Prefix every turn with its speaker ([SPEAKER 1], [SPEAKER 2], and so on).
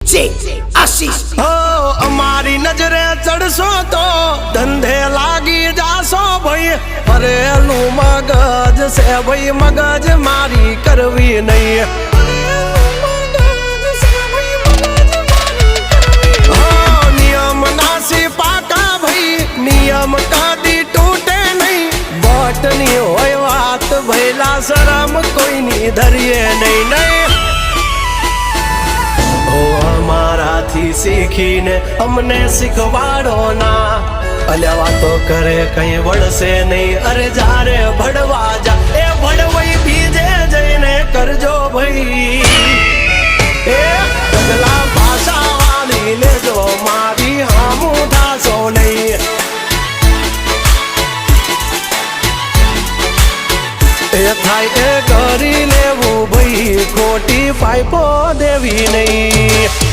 [SPEAKER 1] આશીષ અમારી નજરે ચડશો તો ધંધે લાગી જાશો ભાઈ ભરેલું મગજ છે ભાઈ મગજ મારી કરવી નહીં નિયમ નાસી પાકા ભાઈ નિયમ કદી તૂટે નહીં બટની હોય વાત ભૈલા શરમ કોઈની ધરીએ નહીં નહીં અમારાથી શીખીને અમને શીખવાડો ના અલ્યા વાતો કરે કઈ વળશે નહીં અરે જારે ભડવા જા એ ભડવાઈ બીજે જઈને કરજો ભાઈ એ પગલા ભાષા વાળી લેજો મારી હામું થાશો નહીં એ થાય એ કરી લેવું ભાઈ ખોટી પાઇપો દેવી નહીં